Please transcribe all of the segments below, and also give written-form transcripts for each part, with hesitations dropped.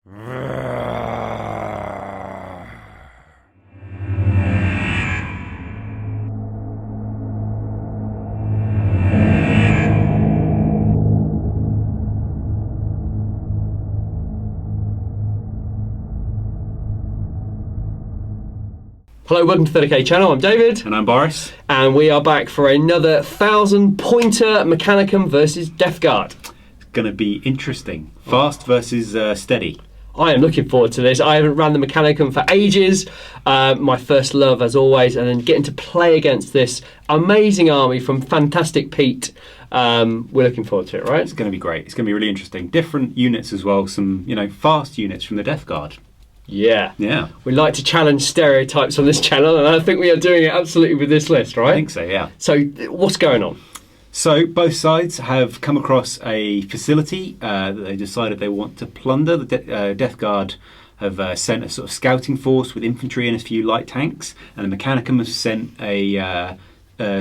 Hello, welcome to the 30k channel. I'm David. And I'm Boris. And we are back for another 1000-pointer Mechanicum versus Death Guard. It's going to be interesting. Fast versus steady. I am looking forward to this. I haven't ran the Mechanicum for ages. My first love, as always. And then getting to play against this amazing army from Fantastic Pete. We're looking forward to it, right? It's going to be great. It's going to be really interesting. Different units as well. Some, fast units from the Death Guard. Yeah. We like to challenge stereotypes on this channel, and I think we are doing it absolutely with this list, right? I think so, yeah. So what's going on? So both sides have come across a facility that they decided they want to plunder. The Death Guard have sent a sort of scouting force with infantry and a few light tanks, and the Mechanicum has sent a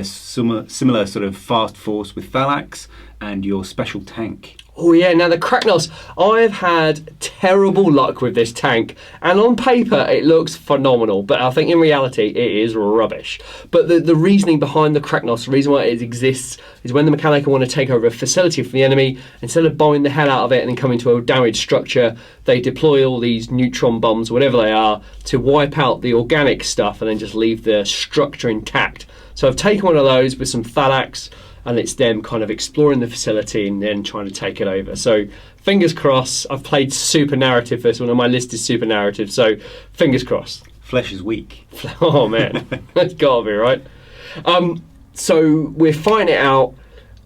similar sort of fast force with Thalax and your special tank. Oh yeah, now the Kraknos, I've had terrible luck with this tank, and on paper it looks phenomenal, but I think in reality it is rubbish. But the reasoning behind the Kraknos, the reason why it exists, is when the Mechanicum want to take over a facility from the enemy, instead of bombing the hell out of it and then coming to a damaged structure, they deploy all these neutron bombs, whatever they are, to wipe out the organic stuff and then just leave the structure intact. So I've taken one of those with some Thalax, and it's them kind of exploring the facility and then trying to take it over. So fingers crossed. I've played super narrative first one, and my list is super narrative, so fingers crossed. Flesh is weak. Oh man, that's gotta be right. So we're fighting it out.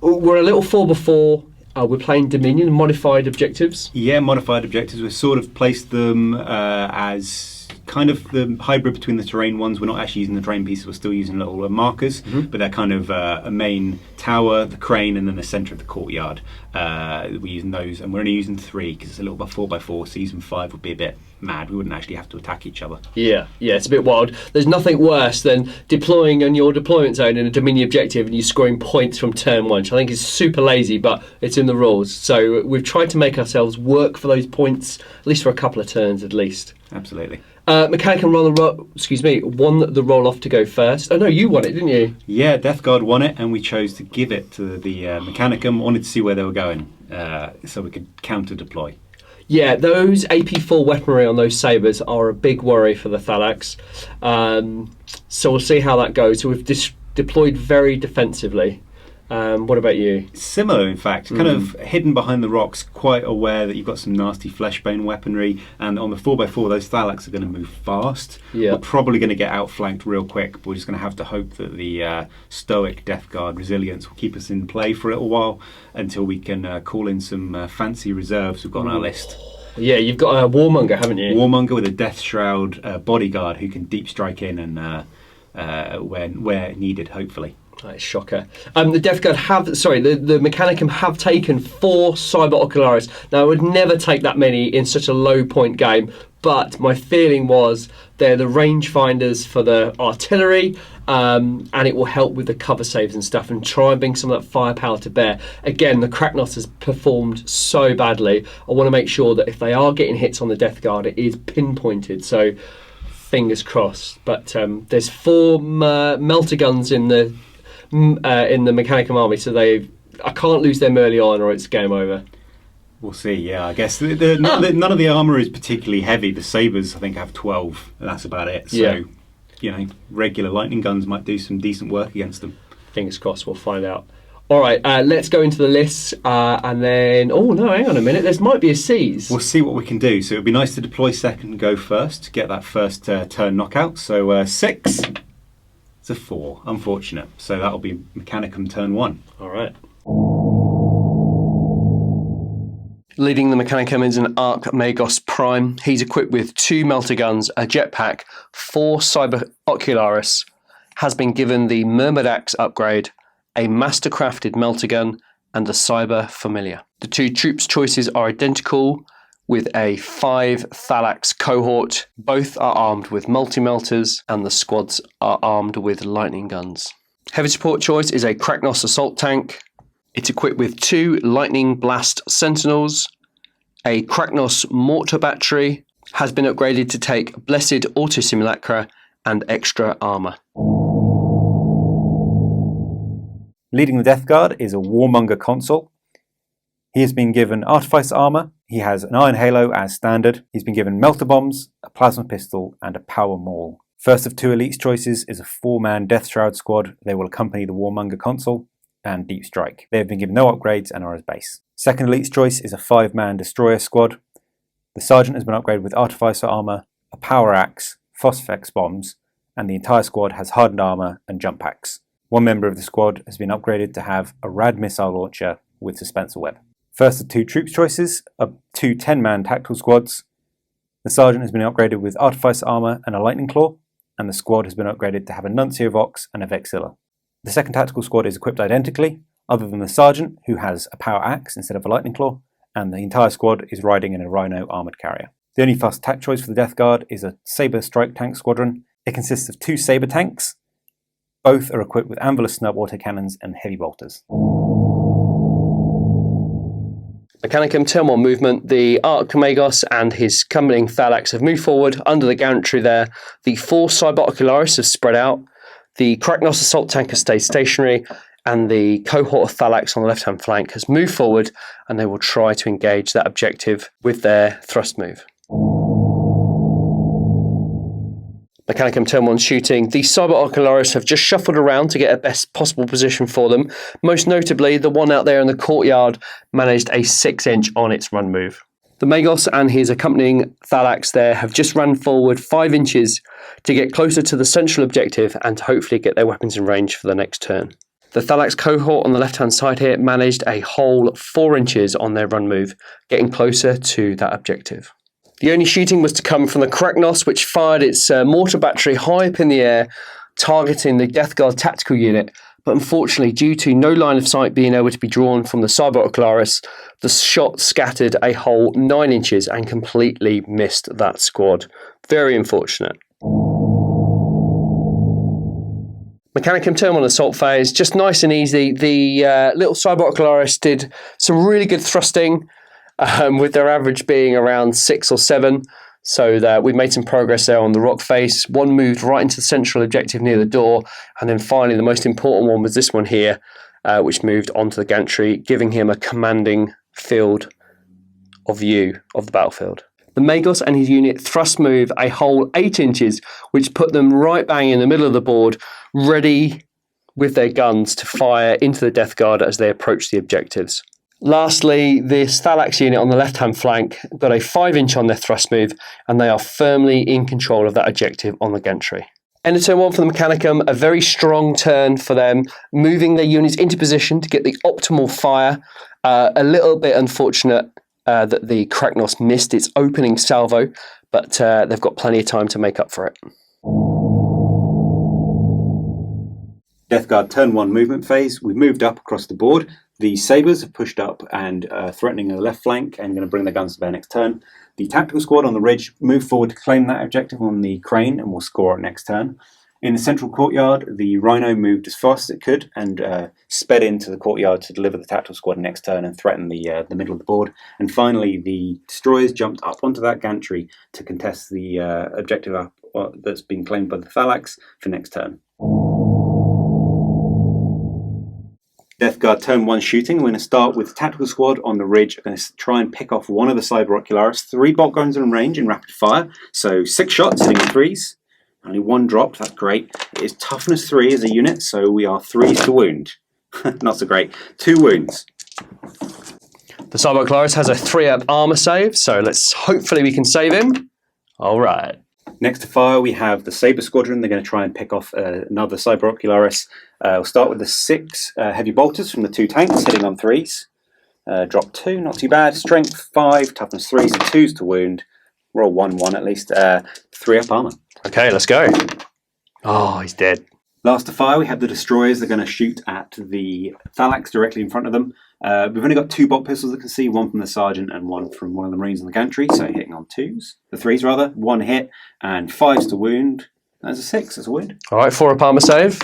We're a little 4x4. We're playing Dominion, modified objectives. Yeah, modified objectives. We've sort of placed them as kind of the hybrid between the terrain ones. We're not actually using the terrain pieces, we're still using little markers, but they're kind of a main tower, the crane, and then the centre of the courtyard. We're using those, and we're only using 3 because it's a little bit 4x4. Season 5 would be a bit mad. We wouldn't actually have to attack each other. Yeah, it's a bit wild. There's nothing worse than deploying in your deployment zone in a Dominion objective and you scoring points from turn 1, which I think is super lazy, but it's in the rules. So we've tried to make ourselves work for those points, at least for a couple of turns at least. Absolutely. Mechanicum won the roll off to go first. Oh no, you won it, didn't you? Yeah, Death Guard won it, and we chose to give it to the Mechanicum. Wanted to see where they were going, so we could counter deploy. Yeah, those AP4 weaponry on those sabres are a big worry for the Thalax. So we'll see how that goes. So we've deployed very defensively. What about you? Similar, in fact, kind of hidden behind the rocks, quite aware that you've got some nasty fleshbane weaponry, and on the 4x4 those Thalax are going to move fast. Yeah. We're probably going to get outflanked real quick, but we're just going to have to hope that the stoic Death Guard resilience will keep us in play for a little while until we can call in some fancy reserves we've got on our list. Yeah, you've got a Warmonger, haven't you? Warmonger with a Death Shroud bodyguard who can deep strike in and where needed, hopefully. Right, shocker. The Death Guard the Mechanicum have taken 4 Cyber Ocularis. Now, I would never take that many in such a low point game, but my feeling was they're the rangefinders for the artillery, and it will help with the cover saves and stuff and try and bring some of that firepower to bear. Again, the Kraknos has performed so badly. I want to make sure that if they are getting hits on the Death Guard, it is pinpointed. So, fingers crossed. But there's 4 melter guns in the Mechanicum army, so I can't lose them early on or it's game over. We'll see, yeah. I guess none of the armour is particularly heavy. The sabres, I think, have 12, and that's about it. So, regular lightning guns might do some decent work against them. Fingers crossed, we'll find out. All right, let's go into the lists, and then... Oh, no, hang on a minute. There might be a seize. We'll see what we can do. So it would be nice to deploy second and go first to get that first turn knockout. So 6... It's a 4, unfortunate. So that'll be Mechanicum turn 1. All right. Leading the Mechanicum is an Arc Magos Prime. He's equipped with 2 melter guns, a jetpack, 4 Cyber Ocularis, has been given the Myrmidax upgrade, a master-crafted melter gun, and a Cyber Familiar. The 2 troops choices are identical, with a 5 Thalax cohort. Both are armed with multi-melters, and the squads are armed with lightning guns. Heavy support choice is a Kraknos assault tank. It's equipped with 2 lightning blast sentinels, A Kragnos mortar battery has been upgraded to take Blessed Auto Simulacra and extra armour. Leading the Death Guard is a Warmonger Consul. He has been given Artificer Armour, he has an Iron Halo as standard, he's been given Melter Bombs, a Plasma Pistol and a Power Maul. First of two Elites choices is a 4-man Death Shroud squad. They will accompany the Warmonger Consul and Deep Strike. They have been given no upgrades and are as base. Second Elite's choice is a 5-man Destroyer squad. The Sergeant has been upgraded with Artificer Armour, a Power Axe, Phosphex Bombs, and the entire squad has Hardened Armour and Jump Packs. One member of the squad has been upgraded to have a Rad Missile Launcher with Suspensor Web. First of two troops choices are two 10-man tactical squads. The Sergeant has been upgraded with Artificer Armour and a Lightning Claw, and the squad has been upgraded to have a Nuncio Vox and a Vexilla. The second tactical squad is equipped identically, other than the Sergeant, who has a Power Axe instead of a Lightning Claw, and the entire squad is riding in a Rhino armoured carrier. The only fast tac choice for the Death Guard is a Sabre Strike Tank Squadron. It consists of two Sabre tanks. Both are equipped with ANVIL snub autocannons and heavy bolters. Mechanicum turn 1 movement. The Archmagos and his accompanying Thalax have moved forward under the gantry there. The 4 Cybocularis have spread out. The Kragnos assault tank has stayed stationary, and the cohort of Thalax on the left-hand flank has moved forward, and they will try to engage that objective with their thrust move. Mechanicum turn 1 shooting. The Cybocularis have just shuffled around to get a best possible position for them. Most notably, the one out there in the courtyard managed a 6-inch on its run move. The Magos and his accompanying Thalax there have just run forward 5 inches to get closer to the central objective and to hopefully get their weapons in range for the next turn. The Thalax cohort on the left-hand side here managed a whole 4 inches on their run move, getting closer to that objective. The only shooting was to come from the Kragnos, which fired its mortar battery high up in the air, targeting the Death Guard tactical unit. But unfortunately, due to no line of sight being able to be drawn from the Cybocularis, the shot scattered a whole 9 inches and completely missed that squad. Very unfortunate. Mechanicum turn 1 assault phase, just nice and easy. The little Cybocularis did some really good thrusting, with their average being around 6 or 7. So that we've made some progress there on the rock face. One moved right into the central objective near the door. And then finally, the most important one was this one here, which moved onto the gantry, giving him a commanding field of view of the battlefield. The Magos and his unit thrust move a whole 8 inches, which put them right bang in the middle of the board, ready with their guns to fire into the Death Guard as they approach the objectives. Lastly, this Thalax unit on the left-hand flank got a 5-inch on their thrust move, and they are firmly in control of that objective on the gantry. End of turn 1 for the Mechanicum, a very strong turn for them, moving their units into position to get the optimal fire. A little bit unfortunate that the Kragnos missed its opening salvo, but they've got plenty of time to make up for it. Death Guard turn 1 movement phase. We've moved up across the board. The Sabres have pushed up and threatening the left flank and going to bring their guns to bear next turn. The tactical squad on the ridge move forward to claim that objective on the crane and will score it next turn. In the central courtyard, the Rhino moved as fast as it could and sped into the courtyard to deliver the tactical squad next turn and threaten the middle of the board. And finally, the Destroyers jumped up onto that gantry to contest the objective up that's been claimed by the Thalax for next turn. Death Guard turn 1 shooting. We're going to start with the tactical squad on the ridge. We're going to try and pick off one of the Cybocularis. 3 bolt guns in range in rapid fire. So 6 shots hitting 3s. Only 1 dropped. That's great. It is toughness 3 as a unit, so we are 3s to wound. Not so great. 2 wounds. The Cybocularis has a 3-up armor save, so hopefully we can save him. All right. Next to fire, we have the Sabre Squadron. They're going to try and pick off another Cybocularis. We'll start with the 6 heavy bolters from the 2 tanks, hitting on 3s. Drop 2, not too bad. Strength 5, toughness 3, so 2s to wound. Roll 1-1 at least. 3-up armor. Okay, let's go. Oh, he's dead. Last to fire, we have the Destroyers. They're going to shoot at the Thalax directly in front of them. We've only got 2 bolt pistols, you can see, one from the Sergeant and one from one of the Marines on the gantry, so hitting on 3s rather. 1 hit and 5s to wound. That's a 6, that's a wound. All right, 4-up armor save.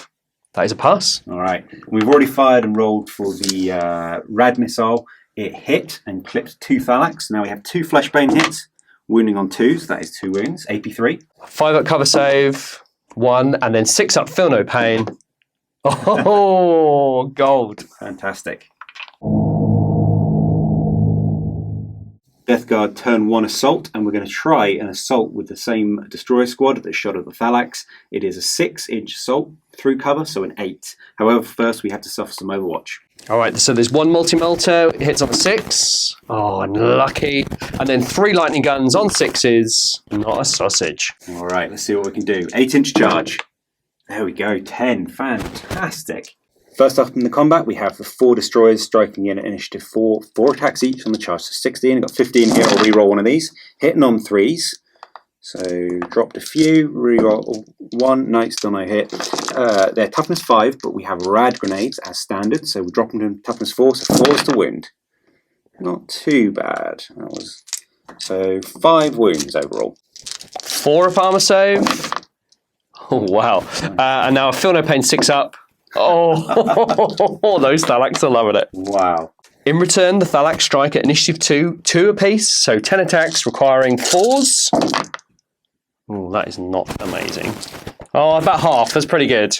That is a pass. All right, we've already fired and rolled for the Rad missile. It hit and clipped 2 Thalax. Now we have 2 Fleshbane hits, wounding on 2s. That is 2 wounds. AP3. 5 up cover save, 1, and then 6 up feel no pain. Oh, gold. Fantastic. Death Guard turn 1 assault, and we're going to try an assault with the same destroyer squad that shot at the Thalax. It is a 6-inch assault through cover, so an 8. However, first we have to suffer some overwatch. All right, so there's 1 multi-melter, it hits on a 6. Oh, unlucky. And then 3 lightning guns on 6s, not a sausage. All right, let's see what we can do. 8-inch charge. There we go, 10. Fantastic. First up in the combat, we have the 4 destroyers striking in at initiative 4. 4 attacks each on the charge, so 16. I've got 15 here. I'll reroll one of these. Hitting on 3s. So dropped a few. Reroll 1. No, still no hit. They're toughness 5, but we have rad grenades as standard. So we're dropping them to toughness 4. So 4s to wound. Not too bad. That was so 5 wounds overall. 4 up armor save. Oh, wow. And now a feel no pain 6 up. Oh, those Thalax are loving it. Wow. In return, the Thalax strike at initiative 2, 2 apiece, so 10 attacks requiring 4s. Oh, that is not amazing. Oh, about half. That's pretty good.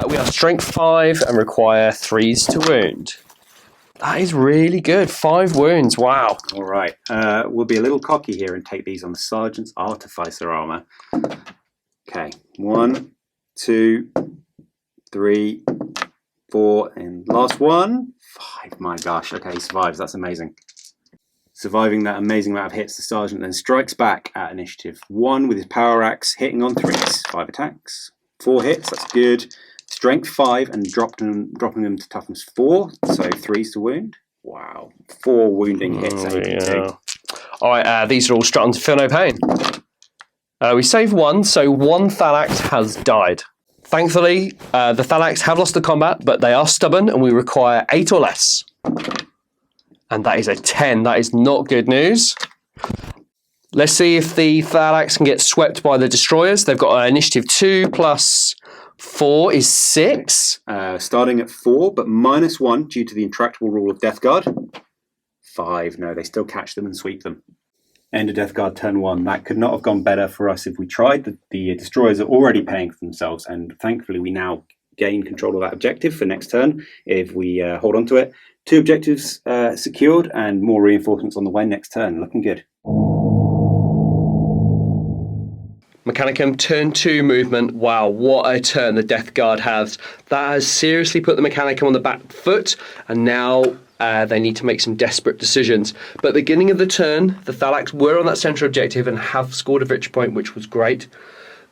We have strength 5 and require 3s to wound. That is really good. 5 wounds. Wow. All right. We'll be a little cocky here and take these on the Sergeant's Artificer armor. Okay. 1, 2, 3, 4, and last one. 5. My gosh. Okay, he survives. That's amazing. Surviving that amazing amount of hits, the Sergeant then strikes back at initiative 1 with his power axe, hitting on 3s. 5 attacks. 4 hits. That's good. Strength 5 and dropping them to toughness 4. So 3s to wound. Wow. 4 wounding hits. Yeah. All right, these are all straight onto feel no pain. We save 1, so 1 Thalax has died. Thankfully, the Thalax have lost the combat, but they are stubborn and we require 8 or less. And that is a 10. That is not good news. Let's see if the Thalax can get swept by the destroyers. They've got initiative 2 plus 4 is 6. Starting at 4, but minus 1 due to the intractable rule of Death Guard. 5. No, they still catch them and sweep them. End of Death Guard turn 1. That could not have gone better for us if we tried. The destroyers are already paying for themselves, and thankfully we now gain control of that objective for next turn if we hold on to it. 2 objectives secured and more reinforcements on the way next turn. Looking good. Mechanicum, turn 2 movement. Wow, what a turn the Death Guard has. That has seriously put the Mechanicum on the back foot, and now they need to make some desperate decisions. But at the beginning of the turn, the Thalax were on that central objective and have scored a victory point, which was great.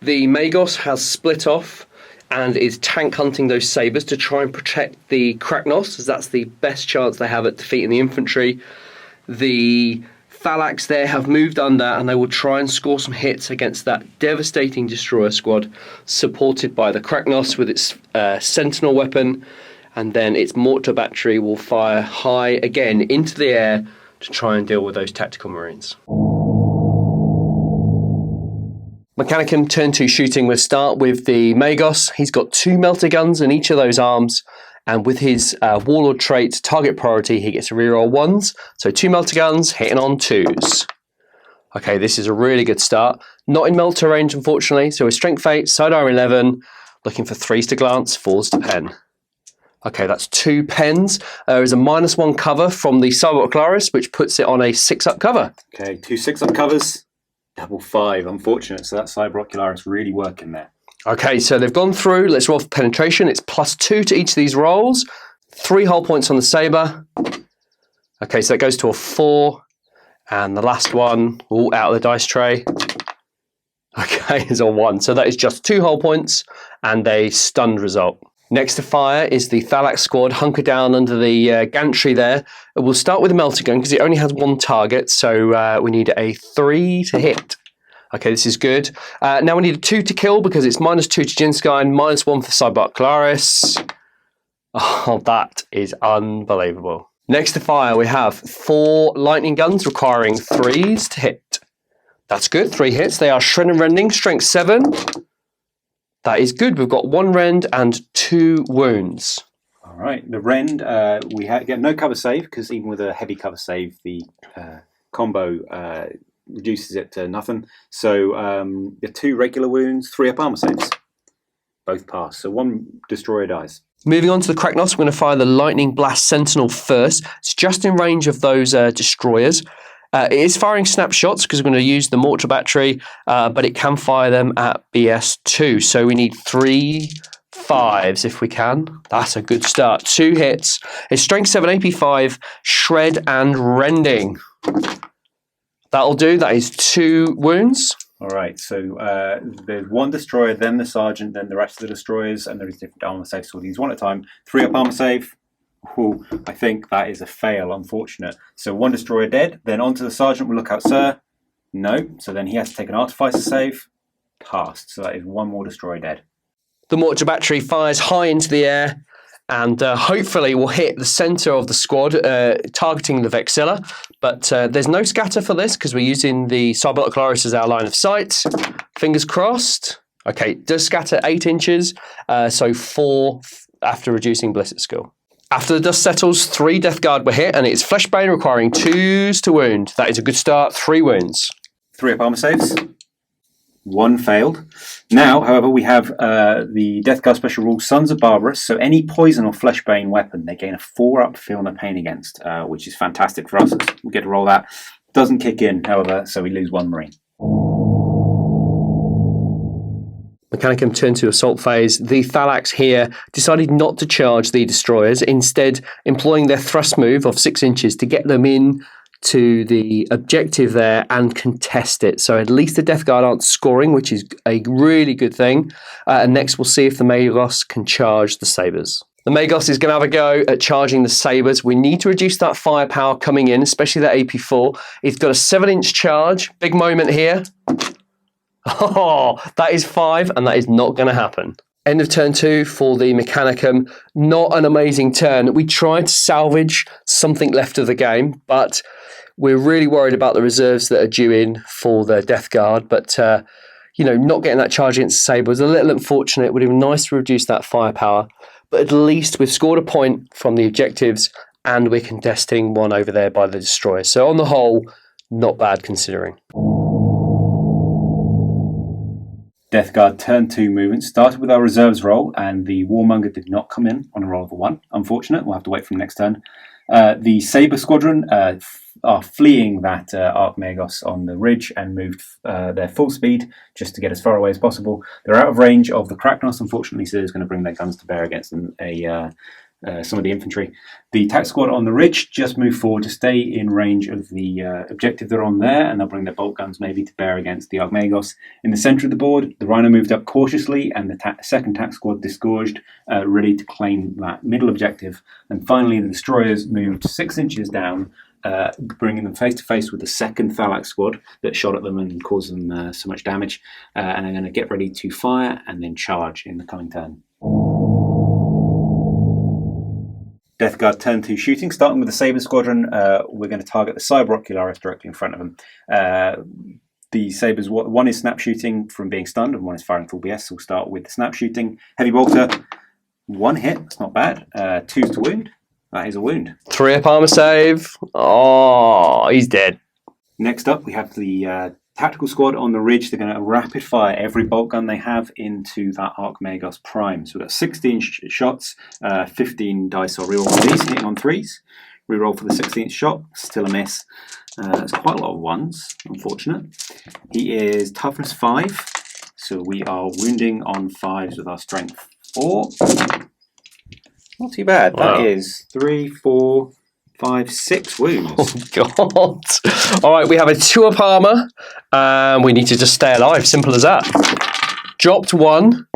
The Magos has split off and is tank hunting those sabres to try and protect the Kragnos, as that's the best chance they have at defeating the infantry. The Thalax there have moved under and they will try and score some hits against that devastating destroyer squad, supported by the Kragnos with its sentinel weapon, and then its mortar battery will fire high again into the air to try and deal with those tactical marines. Mechanicum turn 2 shooting. We'll start with the Magos. He's got 2 melter guns in each of those arms, and with his Warlord trait, target priority, he gets to reroll 1s. So 2 melter guns hitting on 2s. Okay, this is a really good start. Not in melter range, unfortunately. So with strength 8, side arm 11, looking for 3s to glance, 4s to pen. Okay, that's 2 pens. There is a -1 cover from the Cybot Ocularis, which puts it on a 6-up cover. Okay, 2 6-up covers. Double 5. Unfortunate. So that Cybot Ocularis really working there. Okay, so they've gone through. Let's roll for penetration. It's +2 to each of these rolls. 3 hull points on the sabre. Okay, so that goes to a 4. And the last one, out of the dice tray. Okay, is a 1. So that is just 2 hull points and a stunned result. Next to fire is the Thalax squad, hunkered down under the gantry there. We'll start with the melter gun because it only has 1 target, so we need a 3 to hit. Okay, this is good. Now we need a 2 to kill because it's -2 to Jinskine, -1 for Cybot Ocularis. Oh, that is unbelievable. Next to fire, we have 4 lightning guns requiring 3s to hit. That's good, 3 hits. They are shred and rending, strength 7. That is good. We've got 1 rend and 2 wounds. All All right, the Rend, we get no cover save, because even with a heavy cover save, the combo reduces it to nothing. So the 2 regular wounds, 3 up armor saves. Both pass, so 1 destroyer dies. Moving on to the Kraknos, we're going to fire the Lightning Blast Sentinel first. It's just in range of those destroyers. It is firing snapshots because we're going to use the mortar battery, but it can fire them at BS2. So we need 3 5s if we can. That's a good start. 2 hits. It's strength 7, AP 5, shred and rending. That'll do. That is 2 wounds. All right, so there's 1 destroyer, then the sergeant, then the rest of the destroyers, and there is different armor saves. So these 1 at a time. 3 up armor save. Ooh, I think that is a fail, unfortunate. So 1 destroyer dead, then onto the sergeant. We'll look out, sir. No, so then he has to take an artificer save. Passed, so that is 1 more destroyer dead. The mortar battery fires high into the air and hopefully will hit the centre of the squad, targeting the Vexilla. But there's no scatter for this because we're using the Cyber Ocularis as our line of sight. Fingers crossed. Okay, it does scatter 8 inches, so 4 after reducing Ballistic Skill. After the dust settles, 3 Death Guard were hit, and it's Fleshbane requiring 2s to wound. That is a good start, 3 wounds. 3 up armor saves. 1 failed. Now, however, we have the Death Guard special rule, Sons of Barbarous. So any poison or Fleshbane weapon, they gain a 4 up feel no pain against, which is fantastic for us. We get to roll that. Doesn't kick in, however, so we lose 1 Marine. Mechanicum turned to assault phase. The Thalax here decided not to charge the destroyers, instead employing their thrust move of 6 inches to get them in to the objective there and contest it. So at least the Death Guard aren't scoring, which is a really good thing. And next we'll see if the Magos can charge the Sabres. The Magos is going to have a go at charging the Sabres. We need to reduce that firepower coming in, especially that AP4. It's got a 7-inch charge. Big moment here. Oh, that is 5, and that is not going to happen. End of turn 2 for the Mechanicum. Not an amazing turn. We tried to salvage something left of the game, but we're really worried about the reserves that are due in for the Death Guard. But, not getting that charge against the Sabre was a little unfortunate. It would have been nice to reduce that firepower. But at least we've scored a point from the objectives, and we're contesting 1 over there by the Destroyer. So on the whole, not bad considering. Death Guard turn 2 movement started with our reserves roll, and the Warmonger did not come in on a roll of a 1. Unfortunate, we'll have to wait for the next turn. The Sabre Squadron are fleeing that Archmagos on the ridge and moved their full speed just to get as far away as possible. They're out of range of the Kraknos, unfortunately, so they're going to bring their guns to bear against them, some of the infantry. The Tac Squad on the ridge just moved forward to stay in range of the objective they're on there, and they'll bring their bolt guns maybe to bear against the Archmagos. In the centre of the board, the Rhino moved up cautiously, and the second Tac Squad disgorged, ready to claim that middle objective. And finally, the Destroyers moved 6 inches down, bringing them face to face with the second Thalax Squad that shot at them and caused them so much damage, and are going to get ready to fire and then charge in the coming turn. Death Guard turn 2 shooting, starting with the Sabre Squadron. We're going to target the Cyber Ocularis directly in front of them. The Sabres, 1 is snap shooting from being stunned, and 1 is firing full BS. So we'll start with the snap shooting. Heavy bolter, 1 hit, that's not bad. 2's to wound, that is a wound. 3 up armor save. Oh, he's dead. Next up, we have the Tactical Squad on the ridge. They're going to rapid fire every bolt gun they have into that Archmagos Prime. So we've got 16 shots, 15 dice or reroll on these, hitting on 3s. Reroll for the 16th shot, still a miss. That's quite a lot of 1s, unfortunate. He is toughness 5, so we are wounding on 5s with our strength 4. Not too bad. Wow. That is 3, 4, 5, 6 wounds. Oh, God. All right, we have a 2 up armor, and we need to just stay alive. Simple as that. Dropped 1.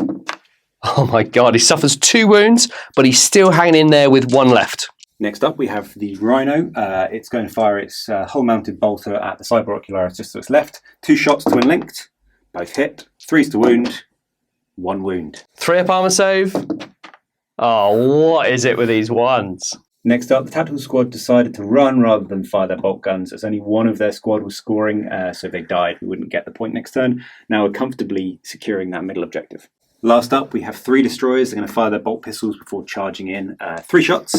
Oh, my God. He suffers 2 wounds, but he's still hanging in there with 1 left. Next up, we have the Rhino. It's going to fire its hull-mounted bolter at the Cyber Ocularis just to its left. 2 shots twin linked. Both hit. 3's to wound. 1 wound. 3 up armor save. Oh, what is it with these 1s? Next up, the Tactical Squad decided to run rather than fire their bolt guns, as only 1 of their squad was scoring, so if they died, we wouldn't get the point next turn. Now we're comfortably securing that middle objective. Last up, we have 3 destroyers. They're going to fire their bolt pistols before charging in. 3 shots,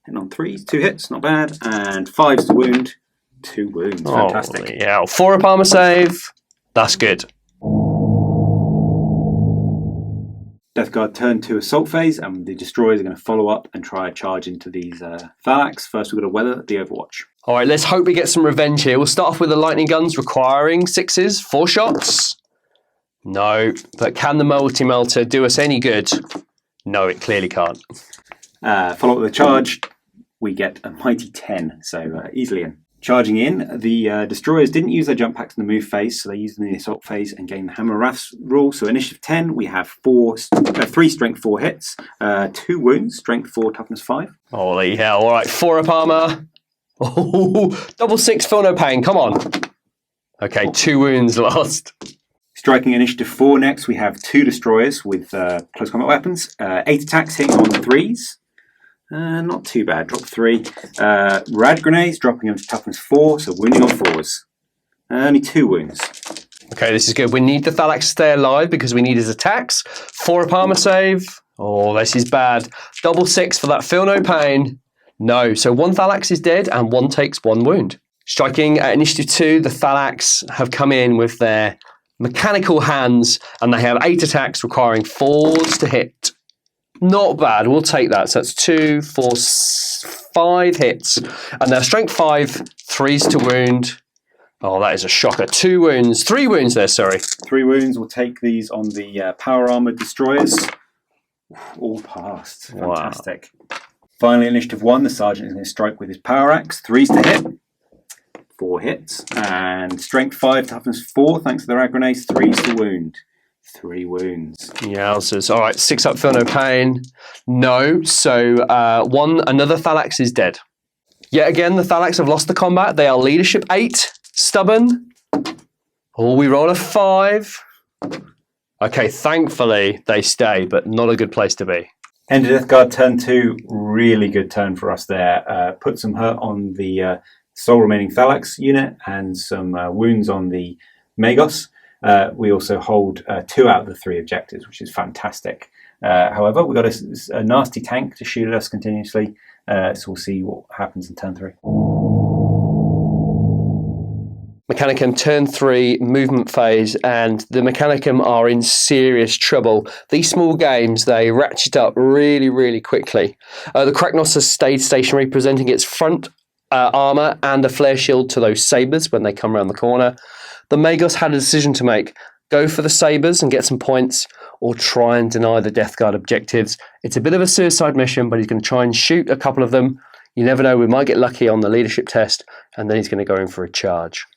hitting on 3s, 2 hits, not bad, and 5s to wound, 2 wounds. Fantastic. Oh, yeah, 4 up armor save. That's good. Death Guard turn to assault phase, and the destroyers are going to follow up and try a charge into these Thalax. First, we've got to weather the Overwatch. All right, let's hope we get some revenge here. We'll start off with the lightning guns requiring 6s, 4 shots. No, but can the multi-melter do us any good? No, it clearly can't. Follow up with a charge, we get a mighty 10, so easily in. Charging in, the destroyers didn't use their jump packs in the move phase, so they used them in the assault phase and gained the Hammer Wrath rule. So initiative 10, we have 3 strength 4 hits, 2 wounds, strength 4, toughness 5. Holy hell! All right, 4 up armor. Oh, double 6, feel no pain. Come on. Okay, 2 wounds lost. Striking initiative 4 next, we have 2 destroyers with close combat weapons, 8 attacks hitting on 3s. Not too bad, drop 3. Rad grenades, dropping them to toughness 4, so wounding on 4s. Only 2 wounds. Okay, this is good. We need the Thalax to stay alive because we need his attacks. 4 up armor save. Oh, this is bad. Double 6 for that feel no pain. No, so 1 Thalax is dead and 1 takes 1 wound. Striking at initiative 2, the Thalax have come in with their mechanical hands and they have 8 attacks requiring 4s to hit. Not bad, we'll take that. So that's 2, 4, 5 hits. And they're strength 5, 3s to wound. Oh, that is a shocker. 2 wounds, 3 wounds there, sorry. 3 wounds, we'll take these on the power armored destroyers. All passed. Fantastic. Wow. Finally, initiative 1, the sergeant is going to strike with his power axe. 3s to hit. 4 hits. And strength 5, toughness 4, thanks to the rad grenades. 3s to wound. 3 wounds. Yowzers. All right, 6 up, feel no pain. No, so another Thalax is dead. Yet again, the Thalax have lost the combat. They are leadership 8, stubborn. Oh, we roll a 5. Okay, thankfully they stay, but not a good place to be. End of Death Guard turn 2, really good turn for us there. Put some hurt on the sole remaining Thalax unit and some wounds on the Magos. We also hold 2 out of the 3 objectives, which is fantastic. However, we've got a nasty tank to shoot at us continuously, so we'll see what happens in turn 3. Mechanicum turn 3 movement phase, and the Mechanicum are in serious trouble. These small games, they ratchet up really, really quickly. The Kragnos has stayed stationary, presenting its front armour and a flare shield to those sabres when they come around the corner. The Magos had a decision to make. Go for the sabres and get some points, or try and deny the Death Guard objectives. It's a bit of a suicide mission, but he's going to try and shoot a couple of them. You never know, we might get lucky on the leadership test, and then he's going to go in for a charge.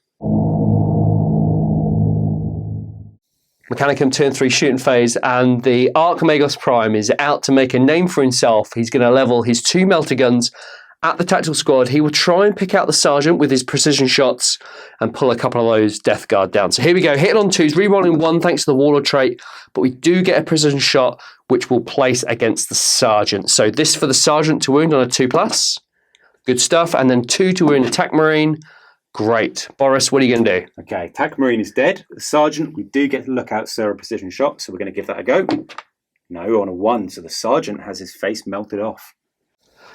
Mechanicum turn 3 shooting phase, and the Archmagos Prime is out to make a name for himself. He's going to level his 2 melter guns at the tactical squad. He will try and pick out the sergeant with his precision shots and pull a couple of those Death Guard down. So here we go, hitting on 2s, rerolling 1 thanks to the Warlord trait, but we do get a precision shot which will place against the sergeant. So this for the sergeant to wound on a 2+. Good stuff. And then 2 to wound attack marine. Great. Boris, what are you going to do? Okay, attack marine is dead. The sergeant, we do get to look out Sir a precision shot, so we're going to give that a go. No, on a 1, so the sergeant has his face melted off.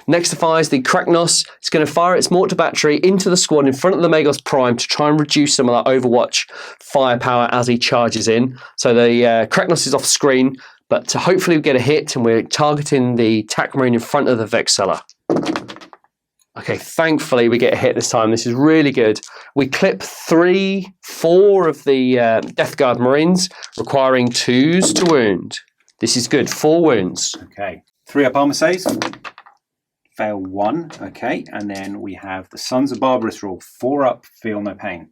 Next to fires the Kragnos. It's going to fire its mortar battery into the squad in front of the Magos Prime to try and reduce some of that Overwatch firepower as he charges in. So the Kragnos is off screen, but hopefully we get a hit, and we're targeting the attack marine in front of the Vexilla. Okay, thankfully we get a hit this time. This is really good. We clip 4 of the Death Guard Marines, requiring 2s to wound. This is good, 4 wounds. Okay, 3 up armor saves. Fail 1, okay, and then we have the Sons of Barbarous rule, 4 up, feel no pain.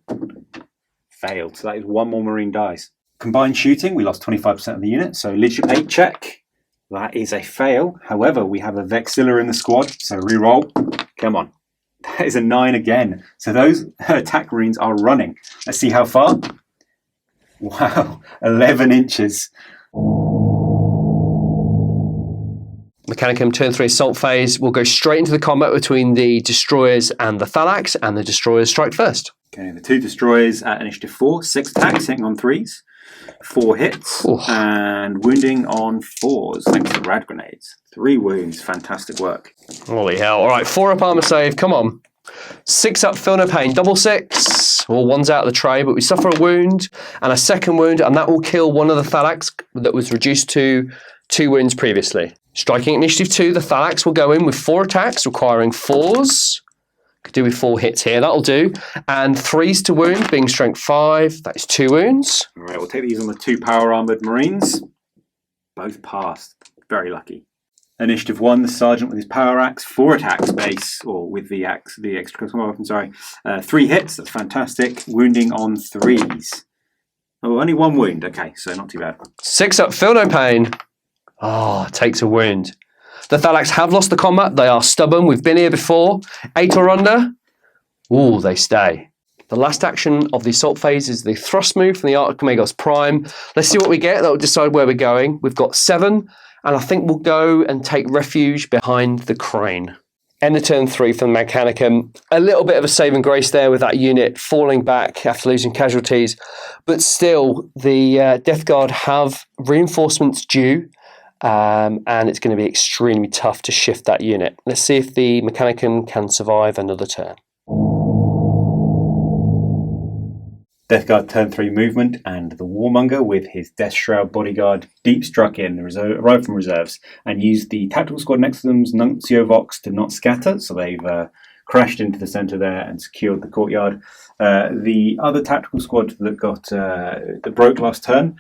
Failed, so that is 1 more Marine dies. Combined shooting, we lost 25% of the unit, so leadership 8 check. That is a fail. However, we have a Vexilla in the squad, so reroll. Come on. That is a 9 again. So those attack Marines are running. Let's see how far. Wow, 11 inches. Mechanicum turn 3 assault phase will go straight into the combat between the destroyers and the Thalax, and the destroyers strike first. Okay, the 2 destroyers at initiative 4, 6 attacks, hitting on 3s. 4 hits, Oof. and wounding on 4s, thanks to rad grenades. 3 wounds, fantastic work. Holy hell. All right, 4 up armor save, come on. 6 up, feel no pain, double 6. Well, 1's out of the tray, but we suffer a wound and a second wound, and that will kill one of the Thalax that was reduced to 2 wounds previously. Striking initiative 2, the Thalax will go in with 4 attacks, requiring 4s. Could do with 4 hits here, that'll do. And 3s to wound, being strength 5, that is 2 wounds. All right, we'll take these on the 2 power armoured Marines. Both passed, very lucky. Initiative 1, the Sergeant with his power axe, 4 attacks base, or with the axe, the extra weapon, sorry. 3 hits, that's fantastic. Wounding on 3s. Oh, only 1 wound, okay, so not too bad. 6 up, feel no pain. Oh, takes a wound. The Thalax have lost the combat. They are stubborn. We've been here before. 8 or under. Ooh, they stay. The last action of the assault phase is the thrust move from the Archmagos Prime. Let's see what we get. That will decide where we're going. We've got 7, and I think we'll go and take refuge behind the crane. End of turn 3 for the Mechanicum. A little bit of a saving grace there with that unit falling back after losing casualties. But still, the Death Guard have reinforcements due. And it's going to be extremely tough to shift that unit. Let's see if the Mechanicum can survive another turn. Death Guard turn 3 movement, and the Warmonger with his Death Shroud bodyguard deep struck in, arrived from reserves, and used the tactical squad next to them's Nuncio Vox to not scatter, so they've crashed into the centre there and secured the courtyard. The other tactical squad that broke last turn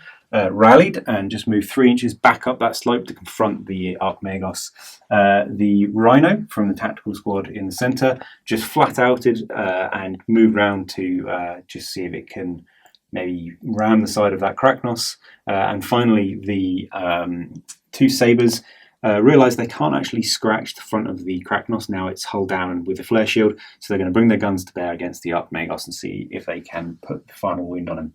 rallied and just moved 3 inches back up that slope to confront the Archmagos. The Rhino from the tactical squad in the centre just flat outed and moved round to just see if it can maybe ram the side of that Krachnos. And finally, the 2 Sabres realise they can't actually scratch the front of the Krachnos. Now it's hull down with a flare shield, so they're going to bring their guns to bear against the Archmagos and see if they can put the final wound on him.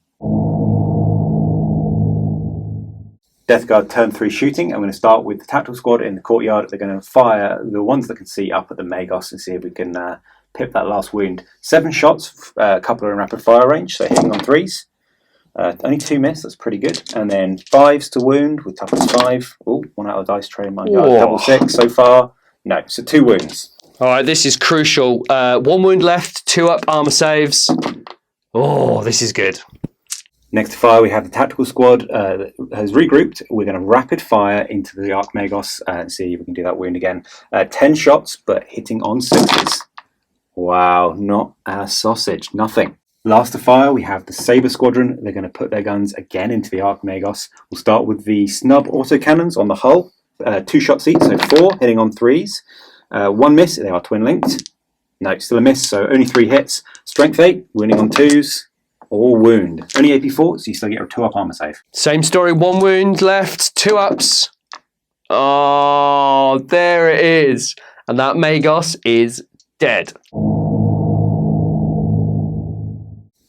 Death Guard turn 3 shooting. I'm going to start with the tactical squad in the courtyard. They're going to fire the ones that can see up at the Magos and see if we can pip that last wound. 7 shots, a couple are in rapid fire range, so hitting on 3s. Only 2 miss, that's pretty good. And then 5s to wound with toughness 5. Oh, 1 out of the dice tray, my God. Double 6 so far. No, so 2 wounds. All right, this is crucial. 1 wound left, 2 up armor saves. Oh, this is good. Next to fire, we have the tactical squad that has regrouped. We're going to rapid fire into the Archmagos and see if we can do that wound again. 10 shots, but hitting on 6s. Wow, not a sausage, nothing. Last to fire, we have the Sabre Squadron. They're going to put their guns again into the Archmagos. We'll start with the snub autocannons on the hull. 2 shots each, so 4, hitting on 3s. 1 miss, they are twin linked. No, still a miss, so only 3 hits. Strength 8, wounding on 2s. Or wound. Only AP4, so you still get a 2 up armor save. Same story, 1 wound left, 2 ups. Oh, there it is. And that Magos is dead.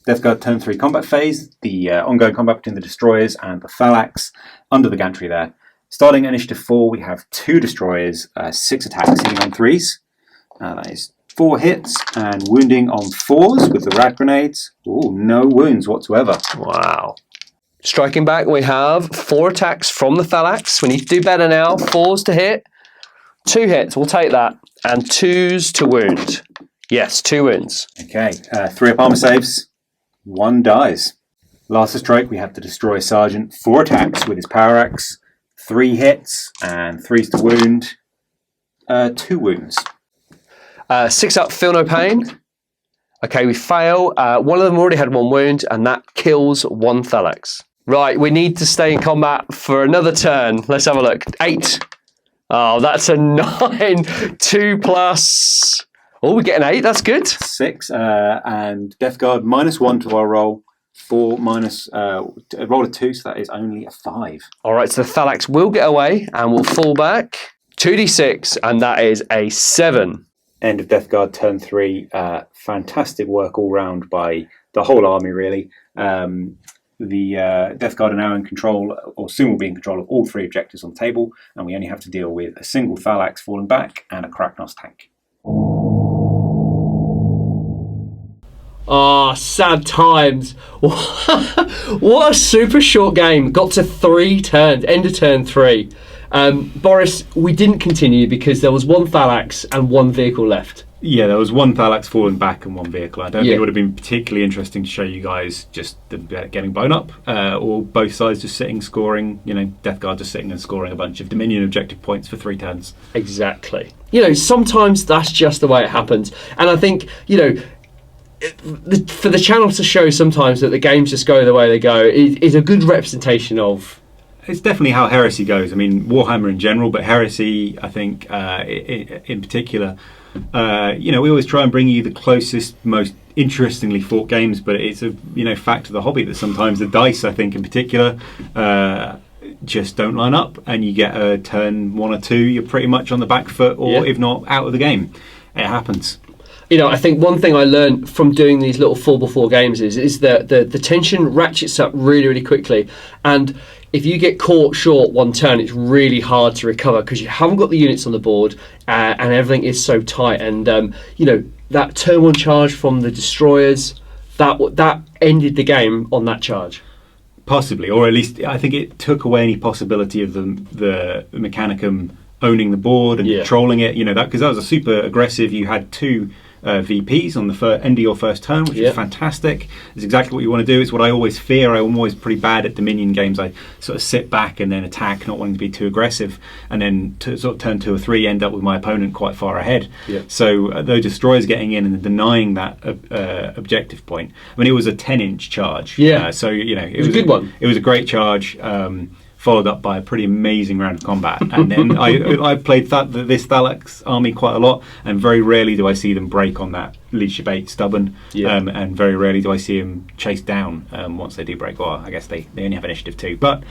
Death Guard turn 3 combat phase. The ongoing combat between the destroyers and the Thalax under the gantry there. Starting initiative 4, we have 2 destroyers, 6 attacks hitting on 3s. That is 4 hits and wounding on 4s with the rad grenades. Ooh, no wounds whatsoever. Wow. Striking back, we have 4 attacks from the Thalax. We need to do better now. 4s to hit. 2 hits, we'll take that. And 2s to wound. Yes, 2 wounds. Okay, 3 up armor saves. 1 dies. Last to strike, we have the Destroyer Sergeant. 4 attacks with his power axe. 3 hits and 3s to wound. 2 wounds. 6 up, feel no pain. Okay, we fail. One of them already had 1 wound, and that kills 1 Thalax. Right, we need to stay in combat for another turn. Let's have a look. 8. Oh, that's a 9. 2 plus... Oh, we get an 8. That's good. 6 and Death Guard -1 to our roll. 4 minus a roll of 2, so that is only a 5. All right, so the Thalax will get away and will fall back. 2d6, and that is a 7. End of Death Guard turn 3. Fantastic work all round by the whole army, really. The Death Guard are now in control, or soon will be in control of all 3 objectives on the table, and we only have to deal with a single Thalax falling back and a Krachnos tank. Ah, sad times. What a super short game. Got to 3 turns, end of turn 3. Boris, we didn't continue because there was 1 Thalax and 1 vehicle left. Yeah, there was 1 Thalax falling back and 1 vehicle. I don't think Yeah. it would have been particularly interesting to show you guys just them getting blown up, or both sides just sitting, scoring, Death Guard just sitting and scoring a bunch of Dominion objective points for 3 turns. Exactly. Sometimes that's just the way it happens. And I think, for the channel to show sometimes that the games just go the way they go is a good representation of... It's definitely how Heresy goes. I mean, Warhammer in general, but Heresy, I think, in particular... we always try and bring you the closest, most interestingly fought games, but it's a fact of the hobby that sometimes the dice, I think in particular, just don't line up, and you get a turn 1 or 2, you're pretty much on the back foot, or if not out of the game. It happens. I think one thing I learned from doing these little 4x4 games is that the tension ratchets up really, really quickly, and if you get caught short 1 turn, it's really hard to recover because you haven't got the units on the board, and everything is so tight. And that turn 1 charge from the destroyers, that ended the game on that charge. Possibly, or at least I think it took away any possibility of the Mechanicum owning the board and controlling it. Because that was a super aggressive. You had 2 VPs on the end of your first turn, which is fantastic. It's exactly what you want to do. It's what I always fear. I'm always pretty bad at Dominion games. I sort of sit back and then attack, not wanting to be too aggressive, and then to sort of turn 2 or 3 end up with my opponent quite far ahead. So those destroyers getting in and denying that objective point. I mean, it was a 10-inch charge. So it was a good one. It was a great charge. Followed up by a pretty amazing round of combat. And then I played this Thalax army quite a lot, and very rarely do I see them break on that leadership 8 stubborn, and very rarely do I see them chased down once they do break. Well, I guess they only have initiative 2, but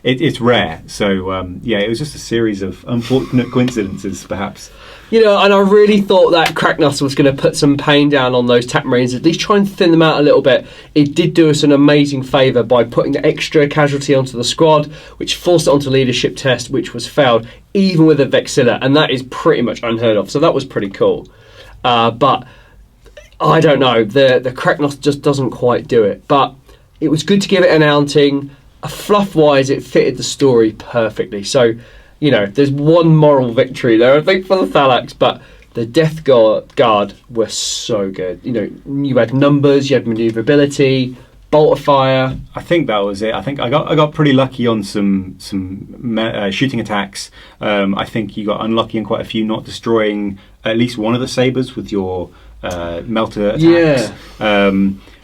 it's rare. So it was just a series of unfortunate coincidences, perhaps. And I really thought that Kraknos was going to put some pain down on those TAC Marines, at least try and thin them out a little bit. It did do us an amazing favour by putting the extra casualty onto the squad, which forced it onto leadership test, which was failed, even with a Vexilla, and that is pretty much unheard of. So that was pretty cool. But I don't know, the Kraknos just doesn't quite do it. But it was good to give it an outing. Fluff-wise, it fitted the story perfectly. So... there's one moral victory there, I think, for the Thalax, but the Death Guard were so good. You had numbers, you had manoeuvrability, bolt of fire. I think that was it. I think I got pretty lucky on some shooting attacks. I think you got unlucky in quite a few, not destroying at least one of the sabres with your melter attacks.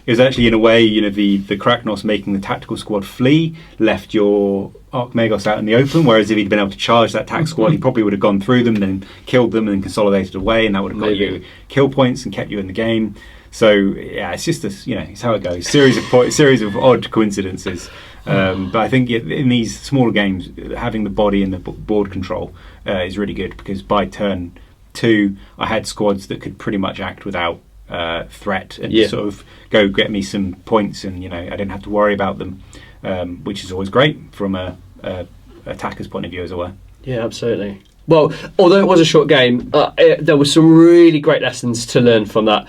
It was actually, in a way, the Kraknos making the tactical squad flee left your Archmagos out in the open, whereas if he'd been able to charge that tac squad, he probably would have gone through them, then killed them and consolidated away, and that would have got you kill points and kept you in the game. So, yeah, it's just this, it's how it goes. Series of odd coincidences. But I think in these smaller games, having the body and the board control is really good, because by turn 2, I had squads that could pretty much act without threat and sort of go get me some points, and I didn't have to worry about them, which is always great from a attacker's point of view, as it were. Yeah, absolutely. Well, although it was a short game, there were some really great lessons to learn from that.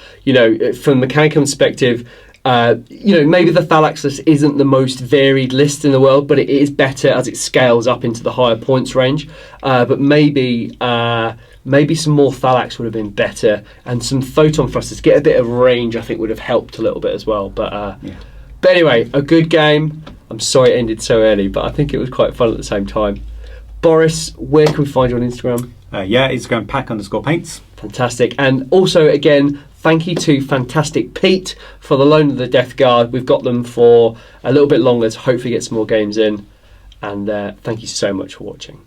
From the Mechanicum perspective, maybe the Thalax list isn't the most varied list in the world, but it is better as it scales up into the higher points range. But maybe some more Thalax would have been better, and some photon thrusters. Get a bit of range, I think, would have helped a little bit as well. But anyway, a good game. I'm sorry it ended so early, but I think it was quite fun at the same time. Boris, where can we find you on Instagram? Instagram pack_paints. Fantastic. And also, again, thank you to Fantastic Pete for the loan of the Death Guard. We've got them for a little bit longer to hopefully get some more games in. And thank you so much for watching.